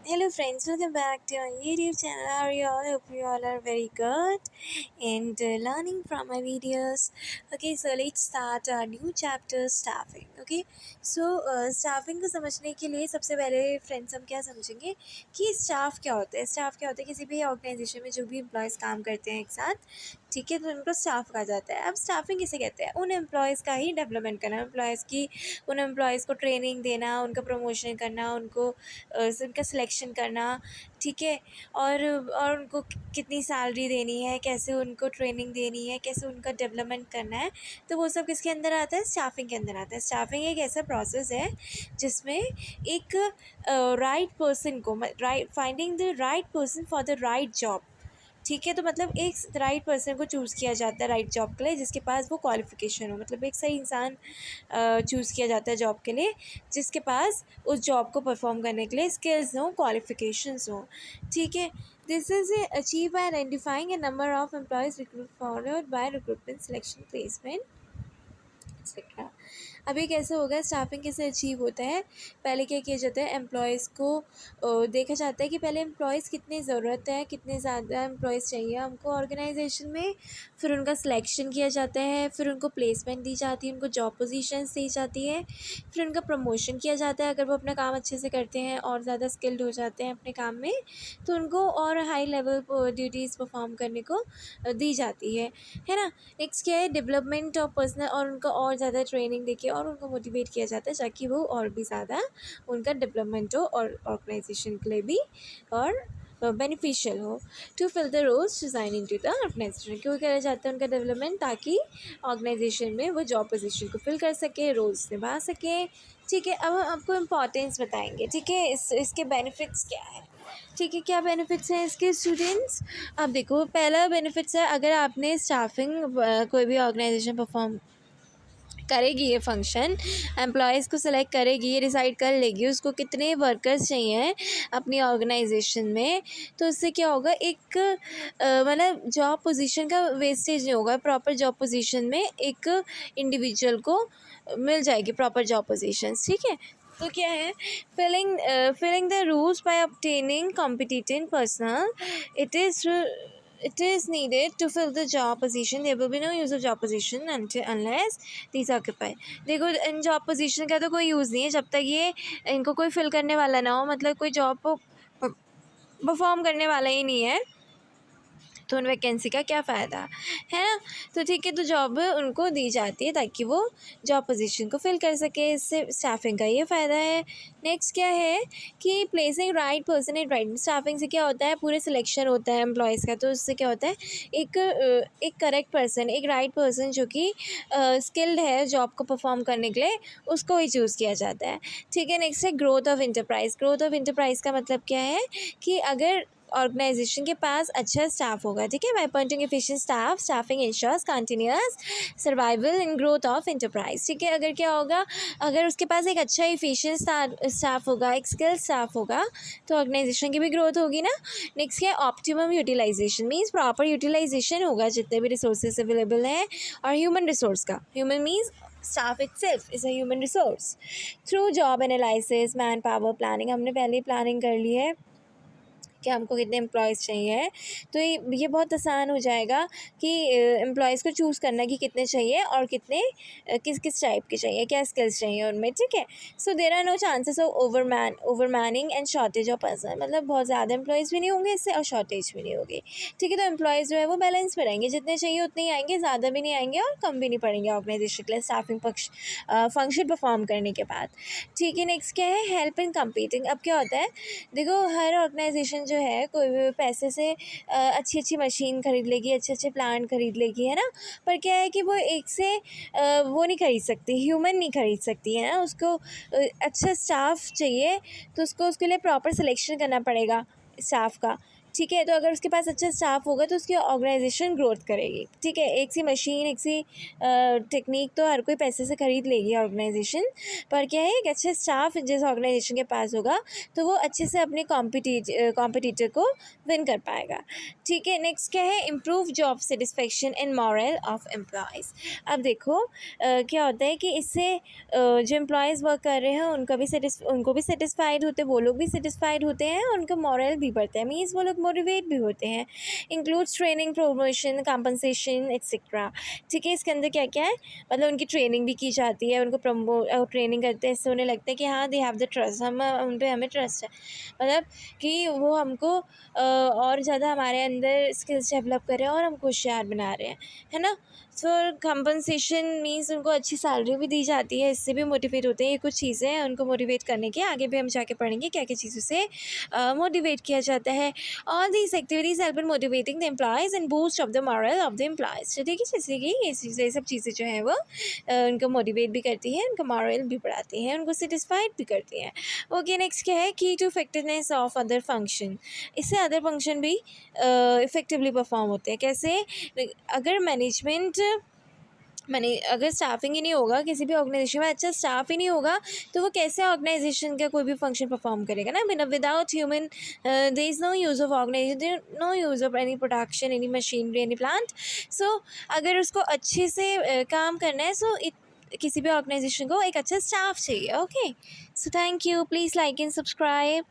Hello friends, welcome back to our YouTube channel. How are you all? Hope you all are very good and learning from my videos. Okay, so let's start our new chapter, staffing. Okay, so staffing को समझने के लिए सबसे पहले friends हम क्या समझेंगे कि स्टाफ क्या होता है। स्टाफ क्या होता है, किसी भी ऑर्गेनाइजेशन में जो भी एम्प्लॉयज़ काम करते हैं एक साथ, ठीक है, तो उनको स्टाफ कहा जाता है। अब स्टाफिंग किसे कहते हैं? उन एम्प्लॉयज़ का ही डेवलपमेंट करना, उन एम्प्लॉयज़ को ट्रेनिंग देना, उनका प्रमोशन करना, उनको उनका सिलेक्शन करना, ठीक है, और उनको कितनी सैलरी देनी है, कैसे उनको ट्रेनिंग देनी है, कैसे उनका डेवलपमेंट करना है, तो वो सब किसके अंदर आता है? स्टाफिंग के अंदर आता है। स्टाफिंग एक ऐसा प्रोसेस है जिसमें एक राइट पर्सन को finding the right person for the right job, ठीक है, तो मतलब एक राइट पर्सन को चूज़ किया जाता है राइट जॉब के लिए जिसके पास वो क्वालिफ़िकेशन हो। मतलब एक सही इंसान चूज़ किया जाता है जॉब के लिए जिसके पास उस जॉब को परफॉर्म करने के लिए स्किल्स हों, क्वालिफ़िकेशंस हों, ठीक है। This is achieve by identifying A number of employees recruit followed by recruitment selection placement etcetera. अब ये कैसे होगा, स्टाफिंग कैसे अचीव होता है? पहले क्या किया जाता है, एम्प्लॉयज़ को देखा जाता है कि पहले एम्प्लॉयज़ कितनी ज़रूरत है, कितने ज़्यादा एम्प्लॉयज़ चाहिए हमको ऑर्गेनाइजेशन में। फिर उनका सिलेक्शन किया जाता है, फिर उनको प्लेसमेंट दी जाती है, उनको जॉब पोजीशंस दी जाती है, फिर उनका प्रमोशन किया जाता है। अगर वो अपना काम अच्छे से करते हैं और ज़्यादा स्किल्ड हो जाते हैं अपने काम में, तो उनको और हाई लेवल ड्यूटीज़ परफॉर्म करने को दी जाती है ना। नेक्स्ट क्या है, डेवलपमेंट ऑफ पर्सनल, और उनको और ज़्यादा ट्रेनिंग देके और उनको मोटिवेट किया जाता है ताकि वो और भी ज़्यादा उनका डेवलपमेंट हो और ऑर्गेनाइजेशन के लिए भी और बेनिफिशियल हो। To fill the roles design into the organisation, क्यों करा जाता है उनका डेवलपमेंट? ताकि ऑर्गेनाइजेशन में वो जॉब पोजीशन को फिल कर सके, रोल्स निभा सके, ठीक है। अब हम आपको इम्पॉर्टेंस बताएंगे, ठीक है, इसके बेनिफिट्स क्या है, ठीक है, क्या बेनिफिट्स हैं इसके स्टूडेंट्स। अब देखो, पहला बेनिफिट्स है, अगर आपने स्टाफिंग कोई भी ऑर्गेनाइजेशन परफॉर्म करेगी, ये फंक्शन एम्प्लॉयज़ को सिलेक्ट करेगी, ये डिसाइड कर लेगी उसको कितने वर्कर्स चाहिए अपनी ऑर्गेनाइजेशन में, तो उससे क्या होगा, एक मतलब जॉब पोजीशन का वेस्टेज नहीं होगा। प्रॉपर जॉब पोजीशन में एक इंडिविजुअल को मिल जाएगी प्रॉपर जॉब पोजीशंस, ठीक है। तो क्या है, filling the rules by obtaining competent personal, it is needed to fill the job position. There will be no use of job position unless these occupy. देखो, इन जॉब पोजीशन का तो कोई use नहीं है जब तक ये इनको कोई फिल करने वाला ना हो, मतलब कोई जॉब को परफॉर्म करने वाला ही नहीं है, तो उन वैकेंसी का क्या फ़ायदा, है ना। तो ठीक है, तो जॉब उनको दी जाती है ताकि वो जॉब पोजीशन को फिल कर सके, इससे स्टाफिंग का ये फ़ायदा है। नेक्स्ट क्या है कि placing right person at right, staffing से क्या होता है, पूरे सिलेक्शन होता है एम्प्लॉयज़ का, तो उससे क्या होता है, एक करेक्ट पर्सन, एक राइट पर्सन जो कि स्किल्ड है जॉब को परफॉर्म करने के लिए, उसको ही चूज़ किया जाता है, ठीक है। नेक्स्ट है growth of enterprise. Growth of enterprise का मतलब क्या है कि अगर ऑर्गेनाइजेशन के पास अच्छा स्टाफ होगा, ठीक है, by appointing efficient staff, staffing ensures continuous survival and growth of enterprise, ठीक है। अगर क्या होगा, अगर उसके पास एक अच्छा एफिशिएंट स्टाफ होगा, एक स्किल्ड स्टाफ होगा, तो ऑर्गेनाइजेशन की भी ग्रोथ होगी ना। नेक्स्ट क्या है, optimum utilisation, means proper utilisation होगा जितने भी रिसोर्सेज अवेलेबल हैं, और ह्यूमन रिसोर्स का, human means staff itself is a human resource through job analysis, man power planning, हमने पहले ही प्लानिंग कर ली है कि हमको कितने एम्प्लॉयज़ चाहिए, तो ये बहुत आसान हो जाएगा कि एम्प्लॉयज़ को चूज़ करना कि कितने चाहिए और कितने किस किस टाइप के चाहिए, क्या स्किल्स चाहिए उनमें, ठीक है। So there are no chances of overmanning and shortage of person, मतलब बहुत ज़्यादा एम्प्लॉयज़ भी नहीं होंगे इससे और शॉर्टेज भी नहीं होगी, ठीक है। तो एम्प्लॉयज़ जो है वो बैलेंस में रहेंगे, जितने चाहिए उतने ही आएंगे, ज़्यादा भी नहीं आएंगे और कम भी नहीं पड़ेंगे ऑर्गेनाइजेशन के लिए स्टाफिंग फंक्शन परफॉर्म करने के बाद, ठीक है। नेक्स्ट क्या है, हेल्प इन कम्पीटिंग। अब क्या होता है, देखो, हर ऑर्गेनाइजेशन जो है कोई भी पैसे से अच्छी अच्छी मशीन खरीद लेगी, अच्छे अच्छे प्लांट खरीद लेगी, है ना, पर क्या है कि वो एक से वो नहीं खरीद सकती, ह्यूमन नहीं खरीद सकती, है ना। उसको अच्छा स्टाफ चाहिए, तो उसको उसके लिए प्रॉपर सिलेक्शन करना पड़ेगा स्टाफ का, ठीक है। तो अगर उसके पास अच्छा स्टाफ होगा तो उसकी ऑर्गेनाइजेशन ग्रोथ करेगी, ठीक है। एक सी मशीन, एक सी टेक्निक तो हर कोई पैसे से ख़रीद लेगी ऑर्गेनाइजेशन, पर क्या है, एक अच्छा स्टाफ जिस ऑर्गेनाइजेशन के पास होगा तो वो अच्छे से अपने कॉम्पिटिटर को विन कर पाएगा, ठीक है। नेक्स्ट क्या है, improve job satisfaction and moral of employees. अब देखो क्या होता है कि इससे जो एम्प्लॉयज़ वर्क कर रहे हैं उनको भी सेटिस्फाइड होते हैं, वो लोग भी सेटिस्फाइड होते हैं, और उनका मॉरल भी बढ़ता है, मीन्स वो लोग मोटिवेट भी होते हैं। Includes training, promotion, compensation etcetera, ठीक है। इसके अंदर क्या क्या है, मतलब उनकी ट्रेनिंग भी की जाती है, उनको ट्रेनिंग करते हैं, इससे उन्हें लगता है कि हाँ दे हैव द ट्रस्ट, उन पर हमें ट्रस्ट है, मतलब कि वो हमको और ज़्यादा हमारे अंदर स्किल्स डेवलप कर रहे हैं और हमको होशियार बना रहे हैं, है ना। सो कंपनसेशन मीन्स उनको अच्छी सैलरी भी दी जाती है, इससे भी मोटिवेट होते हैं। ये कुछ चीज़ें हैं उनको मोटिवेट करने की, आगे भी हम जाके पढ़ेंगे क्या क्या चीज़ों से मोटिवेट किया जाता है। All these activities help in motivating the employees and boost of the moral of the employees, ठीक है। जैसे कि ये सब चीज़ें जो हैं वो उनको मोटिवेट भी करती हैं, उनका मॉरल भी बढ़ाती हैं, उनको सेटिस्फाइड भी करती हैं। ओके, नेक्स्ट क्या है, key to effectiveness of other function. इससे अदर फंक्शन भी इफ़ेक्टिवली परफॉर्म होते हैं। कैसे, अगर अगर स्टाफिंग ही नहीं होगा, किसी भी ऑर्गेनाइजेशन में अच्छा स्टाफ ही नहीं होगा, तो वो कैसे ऑर्गेनाइजेशन का कोई भी फंक्शन परफॉर्म करेगा ना। बिना without human there is no use of organization, no use of any production, any machinery, any plant. So अगर उसको अच्छे से काम करना है, सो किसी भी ऑर्गेनाइजेशन को एक अच्छा स्टाफ चाहिए। Okay, so thank you, please like and subscribe.